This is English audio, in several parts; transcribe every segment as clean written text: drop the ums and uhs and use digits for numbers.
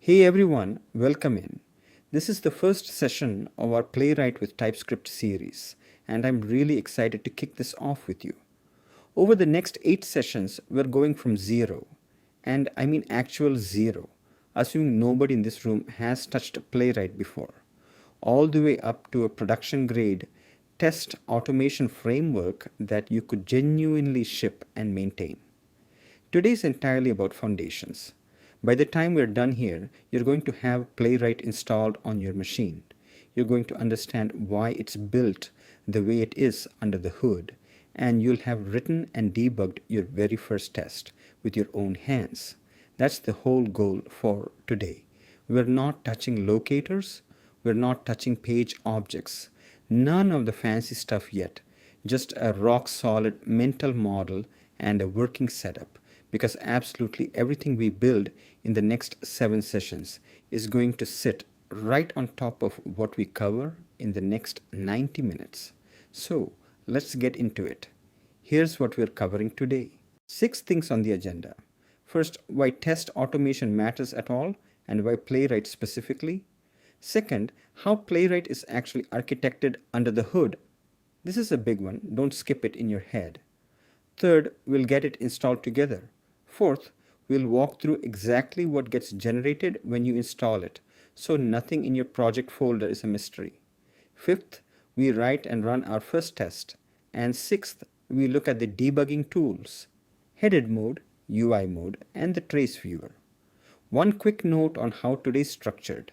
Hey everyone, welcome in. This is the first session of our Playwright with TypeScript series, and I'm really excited to kick this off with you. Over the next 8 sessions, we're going from zero, and I mean actual zero, assuming nobody in this room has touched Playwright before, all the way up to a production grade test automation framework that you could genuinely ship and maintain. Today is entirely about foundations. By the time we're done here, you're going to have Playwright installed on your machine. You're going to understand why it's built the way it is under the hood, and you'll have written and debugged your very first test with your own hands. That's the whole goal for today. We're not touching locators, we're not touching page objects, none of the fancy stuff yet, just a rock solid mental model and a working setup, because absolutely everything we build in the next 7 sessions is going to sit right on top of what we cover in the next 90 minutes. So let's get into it. Here's what we're covering today. 6 things on the agenda. First, why test automation matters at all and why Playwright specifically. Second, how Playwright is actually architected under the hood. This is a big one, don't skip it in your head. Third, we'll get it installed together. Fourth, we'll walk through exactly what gets generated when you install it, so nothing in your project folder is a mystery. Fifth, we write and run our first test. And sixth, we look at the debugging tools, headed mode, UI mode, and the trace viewer. One quick note on how today is structured.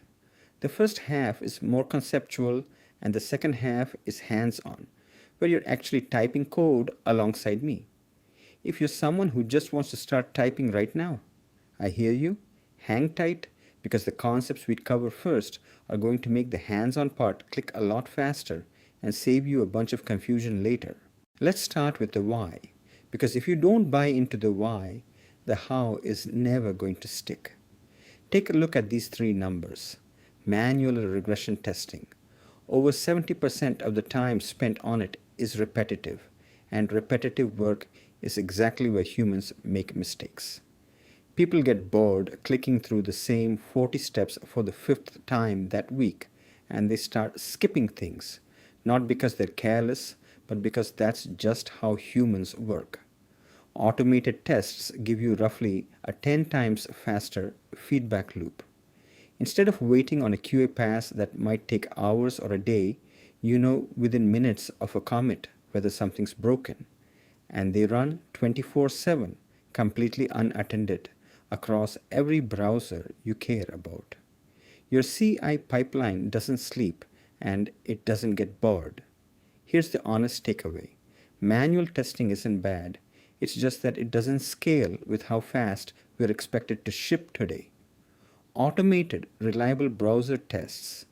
The first half is more conceptual and the second half is hands-on, where you're actually typing code alongside me. If you're someone who just wants to start typing right now, I hear you. Hang tight, because the concepts we cover first are going to make the hands-on part click a lot faster and save you a bunch of confusion later. Let's start with the why, because if you don't buy into the why, the how is never going to stick. Take a look at these 3 numbers. Manual regression testing. Over 70% of the time spent on it is repetitive, and repetitive work is exactly where humans make mistakes. People get bored clicking through the same 40 steps for the 5th time that week, and they start skipping things, not because they're careless, but because that's just how humans work. Automated tests give you roughly a 10 times faster feedback loop. Instead of waiting on a QA pass that might take hours or a day, you know within minutes of a commit whether something's broken. And they run 24/7, completely unattended, across every browser you care about. Your CI pipeline doesn't sleep and it doesn't get bored. Here's the honest takeaway. Manual testing isn't bad, it's just that it doesn't scale with how fast we're expected to ship today. Automated, reliable browser tests,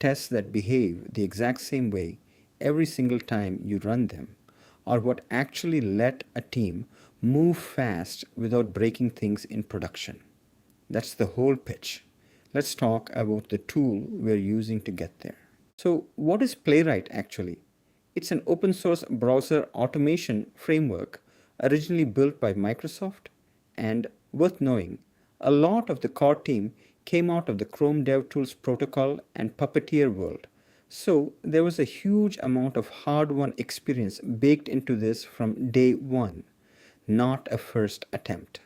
tests that behave the exact same way every single time you run them, are what actually let a team move fast without breaking things in production. That's the whole pitch. Let's talk about the tool we're using to get there. So, what is Playwright actually? It's an open source browser automation framework originally built by Microsoft, and worth knowing, a lot of the core team came out of the Chrome DevTools protocol and Puppeteer world. So there was a huge amount of hard-won experience baked into this from day one, not a first attempt.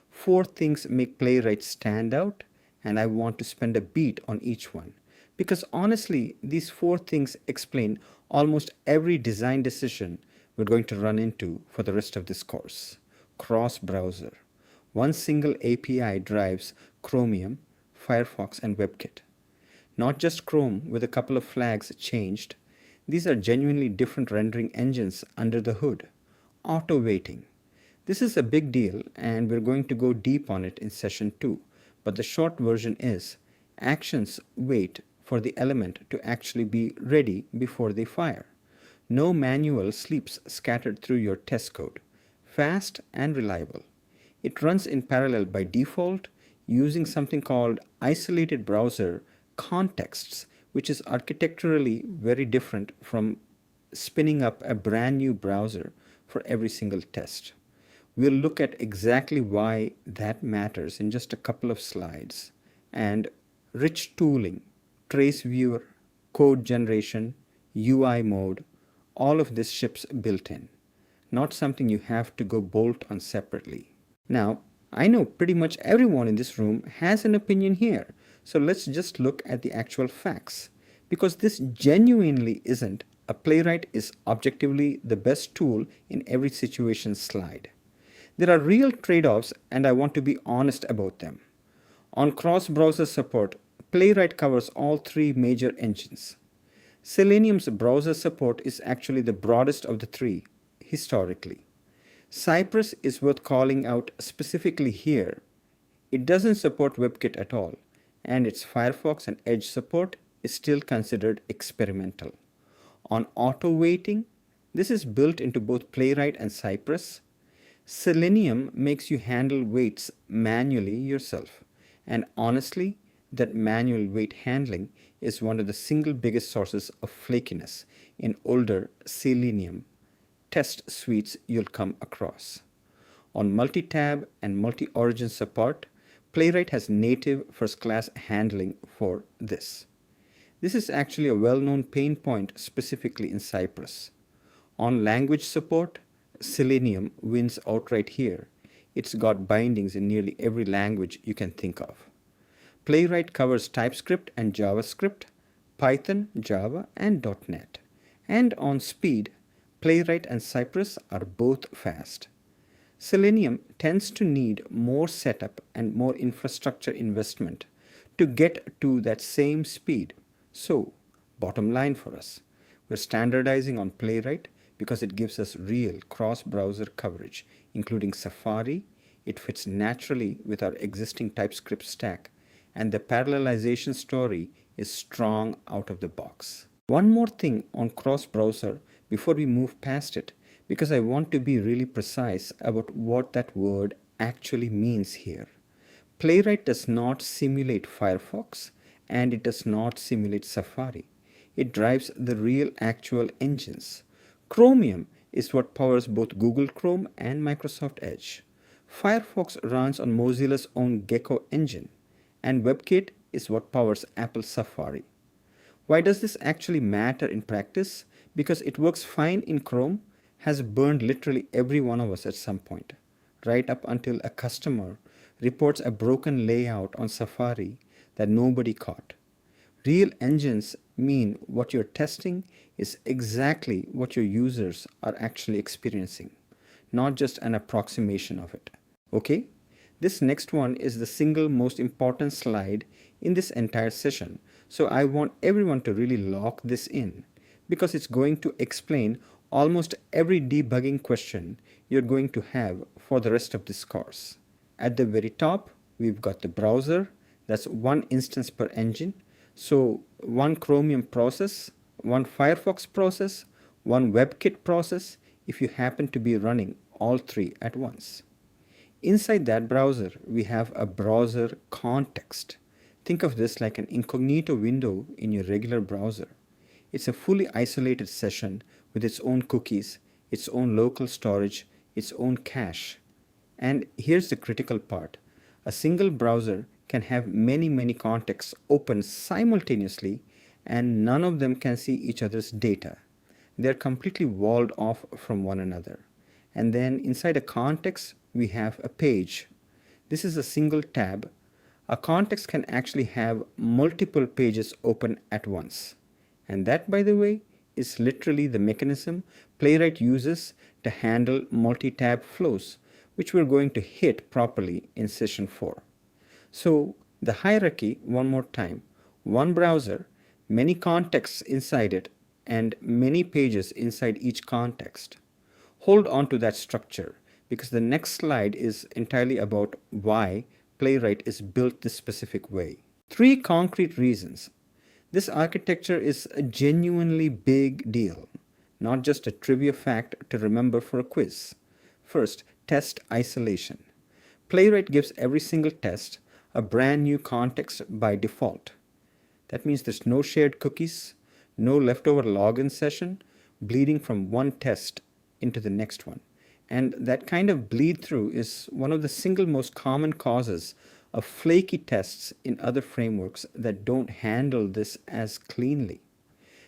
4 things make Playwright stand out, and I want to spend a beat on each one, because honestly, these 4 things explain almost every design decision we're going to run into for the rest of this course. Cross-browser. One single API drives Chromium, Firefox, and WebKit. Not just Chrome with a couple of flags changed. These are genuinely different rendering engines under the hood. Auto waiting. This is a big deal and we're going to go deep on it in session 2, but the short version is actions wait for the element to actually be ready before they fire. No manual sleeps scattered through your test code. Fast and reliable. It runs in parallel by default using something called isolated browser contexts, which is architecturally very different from spinning up a brand new browser for every single test. We'll look at exactly why that matters in just a couple of slides. and rich tooling, trace viewer, code generation, UI mode, all of this ships built in, not something you have to go bolt on separately. Now, I know pretty much everyone in this room has an opinion here, so let's just look at the actual facts. Because this genuinely isn't a Playwright is objectively the best tool in every situation slide. There are real trade-offs and I want to be honest about them. On cross-browser support, Playwright covers all three major engines. Selenium's browser support is actually the broadest of the three, historically. Cypress is worth calling out specifically here. It doesn't support WebKit at all, and its Firefox and Edge support is still considered experimental. On auto-weighting, this is built into both Playwright and Cypress. Selenium makes you handle weights manually yourself, and honestly, that manual weight handling is one of the single biggest sources of flakiness in older Selenium test suites you'll come across. On multi-tab and multi-origin support, Playwright has native first-class handling for this. This is actually a well-known pain point specifically in Cypress. On language support, Selenium wins outright here. It's got bindings in nearly every language you can think of. Playwright covers TypeScript and JavaScript, Python, Java, and .NET. And on speed, Playwright and Cypress are both fast. Selenium tends to need more setup and more infrastructure investment to get to that same speed. So, bottom line for us, we're standardizing on Playwright because it gives us real cross-browser coverage, including Safari. It fits naturally with our existing TypeScript stack, and the parallelization story is strong out of the box. One more thing on cross-browser before we move past it, because I want to be really precise about what that word actually means here. Playwright does not simulate Firefox, and it does not simulate Safari. It drives the real actual engines. Chromium is what powers both Google Chrome and Microsoft Edge. Firefox runs on Mozilla's own Gecko engine, and WebKit is what powers Apple Safari. Why does this actually matter in practice? Because it works fine in Chrome, has burned literally every one of us at some point, right up until a customer reports a broken layout on Safari that nobody caught. Real engines mean what you're testing is exactly what your users are actually experiencing, not just an approximation of it. Okay? This next one is the single most important slide in this entire session, so I want everyone to really lock this in because it's going to explain almost every debugging question you're going to have for the rest of this course. At the very top, we've got the browser. That's one instance per engine. So one Chromium process, one Firefox process, one WebKit process if you happen to be running all three at once. Inside that browser, we have a browser context. Think of this like an incognito window in your regular browser. It's a fully isolated session with its own cookies, its own local storage, its own cache. And here's the critical part. A single browser can have many contexts open simultaneously, and none of them can see each other's data. They're completely walled off from one another. And then inside a context, we have a page. This is a single tab. A context can actually have multiple pages open at once. And that, by the way, is literally the mechanism Playwright uses to handle multi-tab flows, which we're going to hit properly in session 4. So the hierarchy, one more time, one browser, many contexts inside it, and many pages inside each context. Hold on to that structure because the next slide is entirely about why Playwright is built this specific way. 3 concrete reasons. This architecture is a genuinely big deal, not just a trivia fact to remember for a quiz. First, test isolation. Playwright gives every single test a brand new context by default. That means there's no shared cookies, no leftover login session, bleeding from one test into the next one. And that kind of bleed through is one of the single most common causes of flaky tests in other frameworks that don't handle this as cleanly.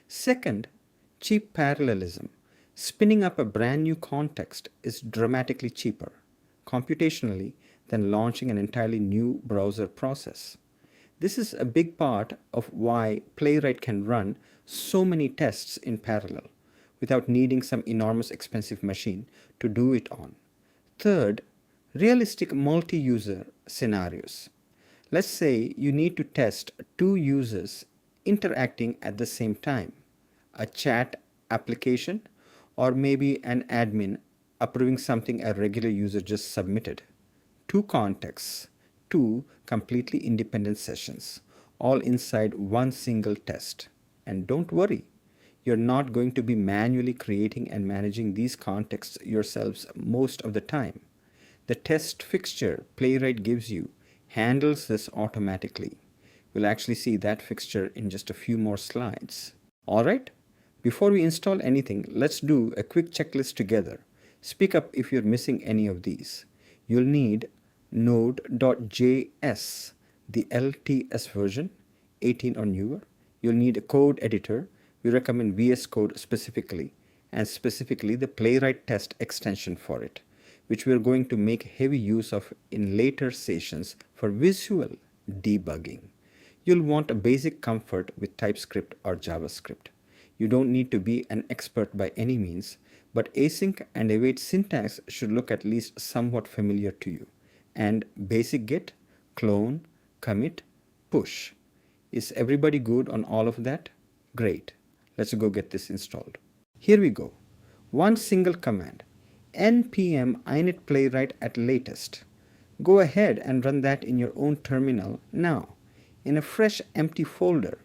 Second, cheap parallelism. Spinning up a brand new context is dramatically cheaper, computationally, than launching an entirely new browser process. This is a big part of why Playwright can run so many tests in parallel without needing some enormous expensive machine to do it on. Third, realistic multi-user scenarios. Let's say you need to test two users interacting at the same time, a chat application or maybe an admin approving something a regular user just submitted. Two contexts, two completely independent sessions, all inside one single test. And don't worry, you're not going to be manually creating and managing these contexts yourselves most of the time. The test fixture Playwright gives you handles this automatically. We'll actually see that fixture in just a few more slides. Alright, before we install anything, let's do a quick checklist together. Speak up if you're missing any of these. You'll need node.js, the LTS version, 18 or newer. You'll need a code editor. We recommend VS Code specifically, and specifically the Playwright test extension for it, which we're going to make heavy use of in later sessions for visual debugging. You'll want a basic comfort with TypeScript or JavaScript. You don't need to be an expert by any means, but async and await syntax should look at least somewhat familiar to you. And basic git, clone, commit, push. Is everybody good on all of that? Great. Let's go get this installed. Here we go. One single command, npm init playwright at latest. Go ahead and run that in your own terminal now, in a fresh empty folder.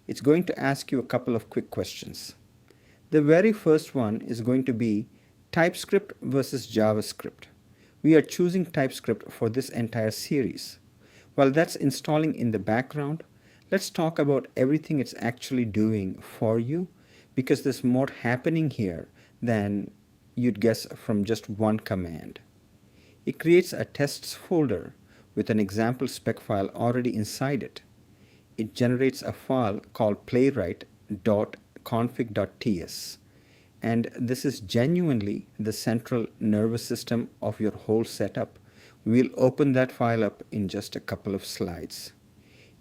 It's going to ask you a couple of quick questions. The very first one is going to be TypeScript versus JavaScript. We are choosing TypeScript for this entire series. While that's installing in the background, let's talk about everything it's actually doing for you, because there's more happening here than you'd guess from just one command. It creates a tests folder with an example spec file already inside it. It generates a file called playwright.config.ts. And this is genuinely the central nervous system of your whole setup. We'll open that file up in just a couple of slides.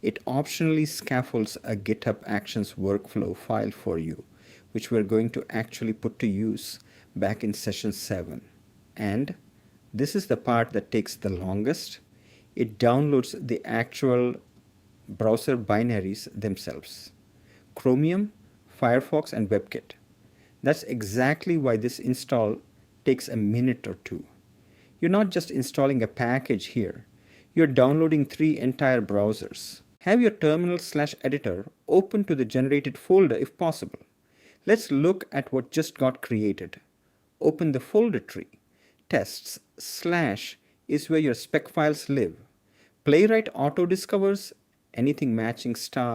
It optionally scaffolds a GitHub Actions workflow file for you, which we're going to actually put to use back in session 7. And this is the part that takes the longest. It downloads the actual browser binaries themselves: Chromium, Firefox, and WebKit. That's exactly why this install takes a minute or two. You're not just installing a package here. You're downloading 3 entire browsers. Have your terminal/editor open to the generated folder if possible. Let's look at what just got created. Open the folder tree. Tests / is where your spec files live. Playwright auto discovers anything matching *.spec.ts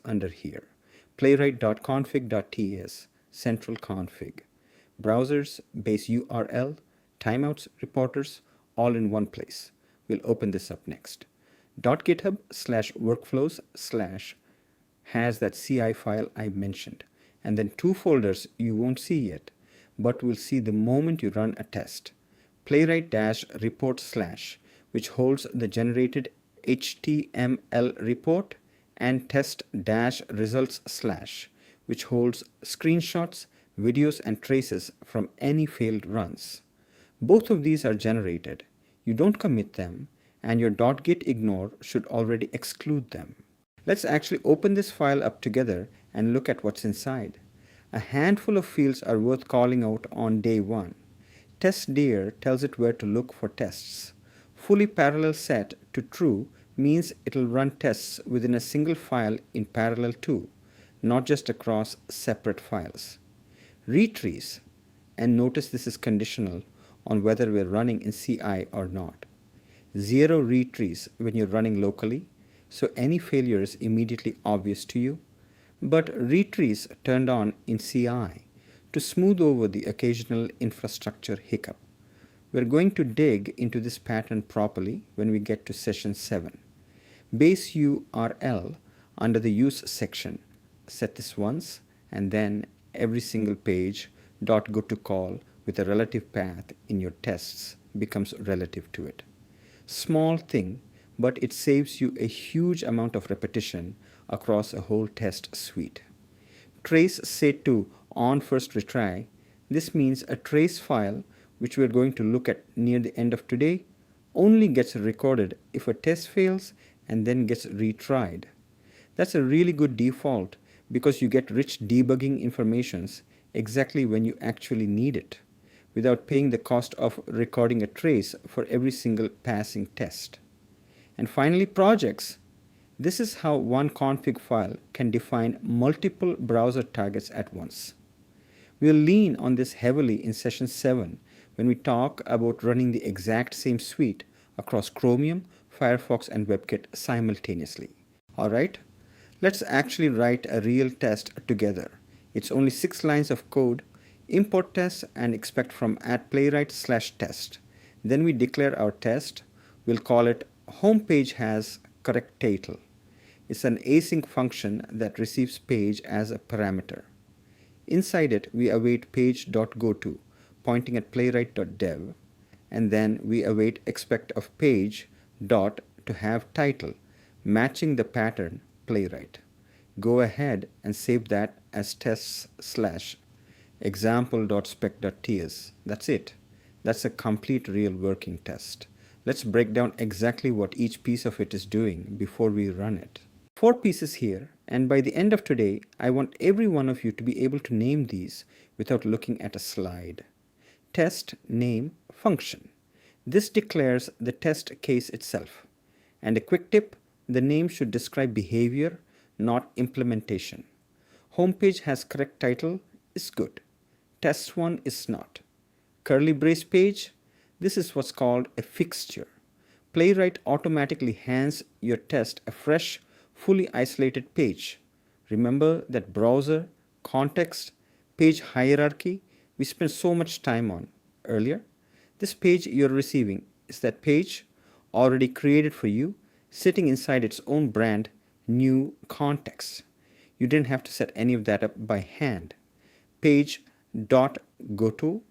under here. Playwright.config.ts, central config. Browsers, base URL, timeouts, reporters, all in one place. We'll open this up next. .github/workflows/ has that CI file I mentioned, and then 2 folders you won't see yet, but will see the moment you run a test. Playwright-report/, which holds the generated HTML report, and test-results/, which holds screenshots, videos, and traces from any failed runs. Both of these are generated. You don't commit them, and your .git ignore should already exclude them. Let's actually open this file up together and look at what's inside. A handful of fields are worth calling out on day 1. TestDir tells it where to look for tests. Fully parallel set to true means it'll run tests within a single file in parallel too, not just across separate files. Retries, and notice this is conditional on whether we're running in CI or not. 0 retries when you're running locally, so any failure is immediately obvious to you, but retries turned on in CI to smooth over the occasional infrastructure hiccup. We're going to dig into this pattern properly when we get to session 7. Base URL under the use section. Set this once, and then every single page dot go to call with a relative path in your tests becomes relative to it. Small thing, but it saves you a huge amount of repetition across a whole test suite. Trace set to on first retry. This means a trace file, which we're going to look at near the end of today, only gets recorded if a test fails and then gets retried. That's a really good default because you get rich debugging informations exactly when you actually need it, without paying the cost of recording a trace for every single passing test. And finally, projects. This is how one config file can define multiple browser targets at once. We'll lean on this heavily in session 7 when we talk about running the exact same suite across Chromium, Firefox, and WebKit simultaneously. Alright, let's actually write a real test together. It's only 6 lines of code. Import test and expect from @playwright/test. Then we declare our test. We'll call it homepage has correct title. It's an async function that receives page as a parameter. Inside it, we await page.goto, pointing at playwright.dev, and then we await expect of page dot to have title, matching the pattern playwright. Go ahead and save that as tests/example.spec.ts. That's it. That's a complete real working test. Let's break down exactly what each piece of it is doing before we run it. 4 pieces here, and by the end of today, I want every one of you to be able to name these without looking at a slide. Test name function. This declares the test case itself. And a quick tip, the name should describe behavior, not implementation. Homepage has correct title is good. Test one is not. Curly brace page, this is what's called a fixture. Playwright automatically hands your test a fresh, fully isolated page. Remember that browser, context, page hierarchy we spent so much time on earlier? This page you're receiving is that page already created for you, sitting inside its own brand, new context. You didn't have to set any of that up by hand. Page.goto,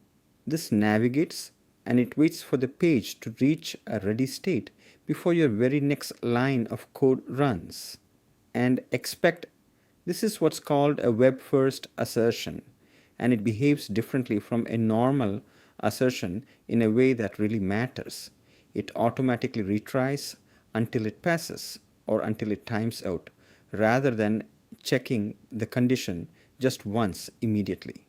this navigates and it waits for the page to reach a ready state before your very next line of code runs. And expect, this is what's called a web first assertion, and it behaves differently from a normal assertion in a way that really matters. It automatically retries until it passes or until it times out, rather than checking the condition just once immediately.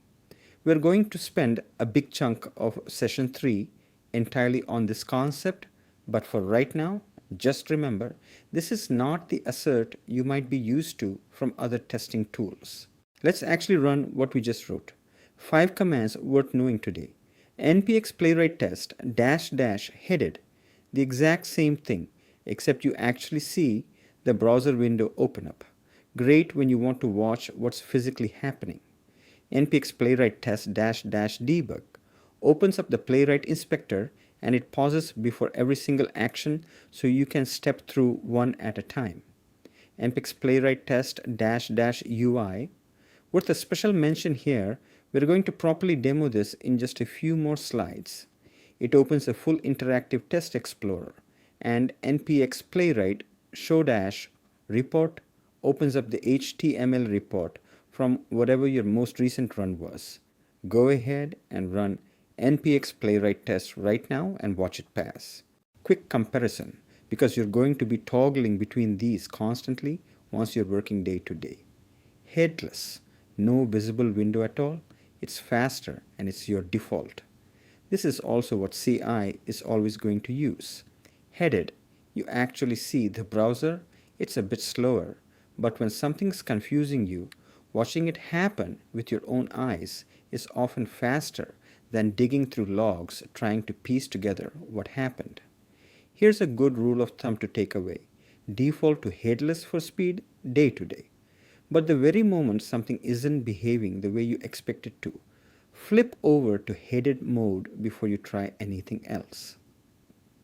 We're going to spend a big chunk of session 3 entirely on this concept, but for right now, just remember, this is not the assert you might be used to from other testing tools. Let's actually run what we just wrote. 5 commands worth knowing today. npx playwright test -- headed, the exact same thing, except you actually see the browser window open up. Great when you want to watch what's physically happening. npx playwright test -- debug opens up the playwright inspector and it pauses before every single action so you can step through one at a time. npx playwright test -- UI. Worth a special mention here, we're going to properly demo this in just a few more slides. It opens a full interactive test explorer, and npx playwright show - report opens up the HTML report from whatever your most recent run was. Go ahead and run npx playwright test right now and watch it pass. Quick comparison, because you're going to be toggling between these constantly once you're working day to day. Headless, no visible window at all. It's faster and it's your default. This is also what CI is always going to use. Headed, you actually see the browser. It's a bit slower, but when something's confusing you, watching it happen with your own eyes is often faster than digging through logs trying to piece together what happened. Here's a good rule of thumb to take away. Default to headless for speed day to day. But the very moment something isn't behaving the way you expect it to, flip over to headed mode before you try anything else.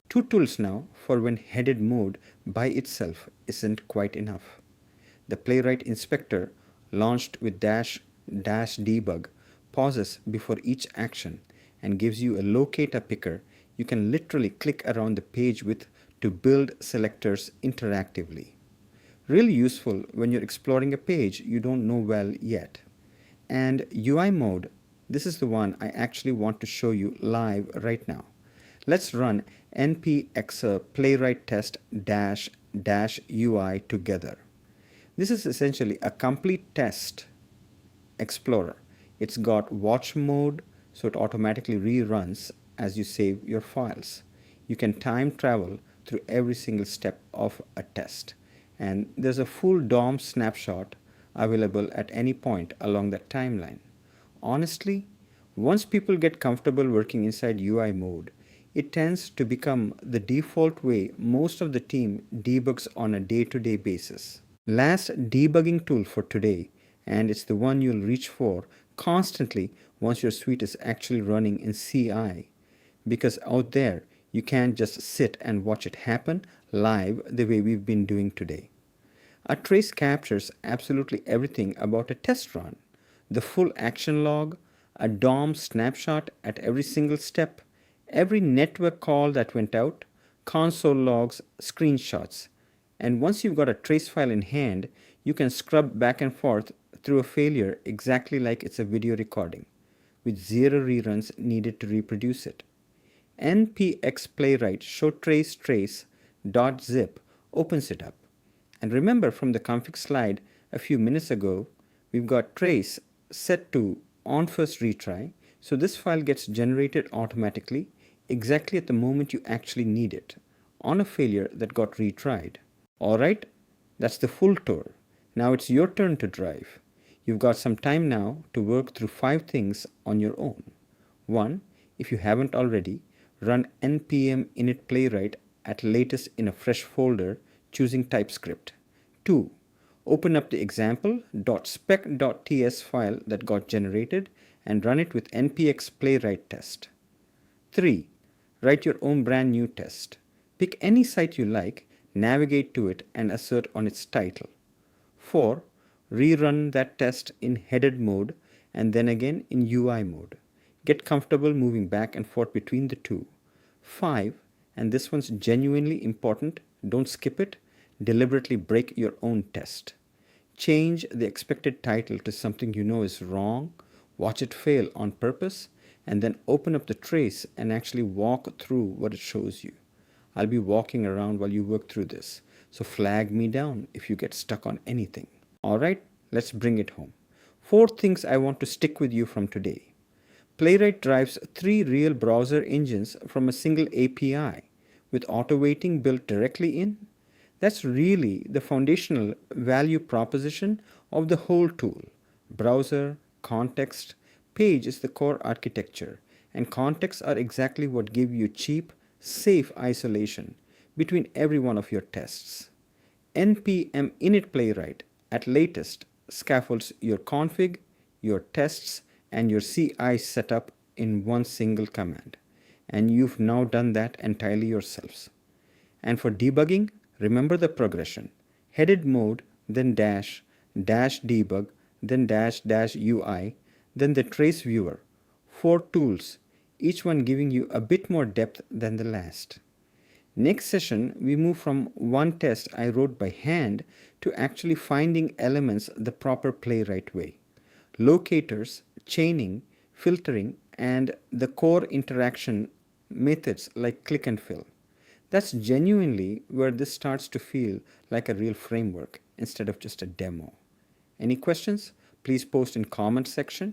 Two tools now for when headed mode by itself isn't quite enough. The Playwright Inspector, launched with -debug, pauses before each action and gives you a locator picker you can literally click around the page with to build selectors interactively. Really useful when you're exploring a page you don't know well yet. And UI mode, this is the one I actually want to show you live right now. Let's run npexer playwright test -UI together. This is essentially a complete test explorer. It's got watch mode, so it automatically reruns as you save your files. You can time travel through every single step of a test. And there's a full DOM snapshot available at any point along that timeline. Honestly, once people get comfortable working inside UI mode, it tends to become the default way most of the team debugs on a day-to-day basis. Last debugging tool for today, and it's the one you'll reach for constantly once your suite is actually running in CI, because out there you can't just sit and watch it happen live the way we've been doing today. A trace captures absolutely everything about a test run: the full action log, a DOM snapshot at every single step, every network call that went out, console logs, screenshots. And once you've got a trace file in hand, you can scrub back and forth through a failure exactly like it's a video recording, with zero reruns needed to reproduce it. npx playwright show trace.zip opens it up. And remember from the config slide a few minutes ago, we've got trace set to on first retry, so this file gets generated automatically exactly at the moment you actually need it, on a failure that got retried. Alright, that's the full tour. Now it's your turn to drive. You've got some time now to work through 5 things on your own. 1. If you haven't already, run npm init playwright at latest in a fresh folder choosing TypeScript. 2. Open up the example.spec.ts file that got generated and run it with npx playwright test. 3. Write your own brand new test. Pick any site you like, navigate to it and assert on its title. 4. Rerun that test in headed mode and then again in UI mode. Get comfortable moving back and forth between the two. 5. And this one's genuinely important, don't skip it, deliberately break your own test. Change the expected title to something you know is wrong, watch it fail on purpose, and then open up the trace and actually walk through what it shows you. I'll be walking around while you work through this, so flag me down if you get stuck on anything. Alright, let's bring it home. 4 things I want to stick with you from today. Playwright drives 3 real browser engines from a single API, with auto-waiting built directly in. That's really the foundational value proposition of the whole tool. Browser, context, page is the core architecture, and contexts are exactly what give you cheap, safe isolation between every one of your tests. npm init playwright at latest scaffolds your config, your tests, and your CI setup in one single command. And you've now done that entirely yourselves. And for debugging, remember the progression: headed mode, then dash debug, then -UI, then the trace viewer. 4 tools, each one giving you a bit more depth than the last. Next session, we move from one test I wrote by hand to actually finding elements the proper playwright way. Locators, chaining, filtering, and the core interaction methods like click and fill. That's genuinely where this starts to feel like a real framework instead of just a demo. Any questions? Please post in comment section.